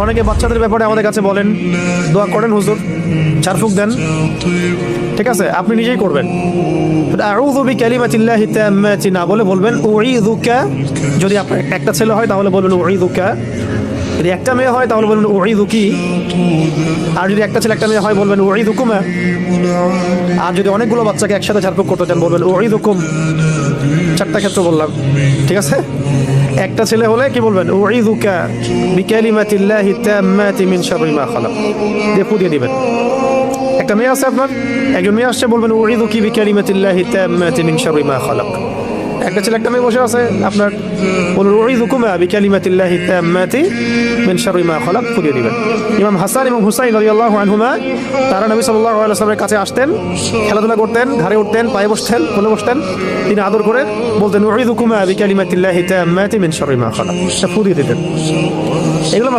অনেকে বাচ্চাদের ব্যাপারে আমাদের কাছে বলেন দোয়া করেন হুজুর, ঝাড়ফুঁক দেন, ঠিক আছে, আপনি নিজেই করবেন। আউযু বিকালিমাতিল্লাহি তাম্মাতি না বলে বলবেন উঈযুকা। যদি আপনার একটা ছেলে হয় তাহলে বলবেন উঈযুকা, যদি একটা মেয়ে হয় তাহলে বলবেন উঈযুকি, আর যদি একটা ছেলে একটা মেয়ে হয় বলবেন উঈযুকুমা। আর যদি অনেকগুলো বাচ্চাকে একসাথে ঝাড়ফুঁক করতে চান বলবেন উঈযুকুম। চারটা ক্ষেত্র বললাম, ঠিক আছে। একটা ছেলে হলে কি বলবেন উঈযুকা বিকালিমাতিল্লাহি তাম্মাতি মিন শাররি মা খালাক, দিয়ে ফু দিয়ে দিবেন। একটা মেয়ে আছে আপনার, একজন মেয়ে আসছে, বলবেন উঈযুকি বিকালিমাতিল্লাহি তাম্মাতি মিন শাররি মা খালাক। একটা ছেলে একটা মেয়ে বসে আছে আপনার, বলুন উঈযুকুমা বিকালিমাতিল্লাহি তাম্মাতি মিন শাররি মা খালাক, ফু দিয়ে দিবেন। ইমাম হাসান এবং হুসাইন রাদিয়াল্লাহু আনহুমা তারা নবী সাল্লাল্লাহু আলাইহি ওয়াসাল্লামের কাছে আসতেন, খেলাধুলা করতেন, ঘাড়ে উঠতেন, পায়ে বসতেন, কোলে বসতেন, তিনি আদর করে বলতেন উঈযুকুমা বিকালিমাতিল্লাহি তাম্মাতি মিন শাররি মা খালাক, ফু দিয়ে দিতেন। এগুলো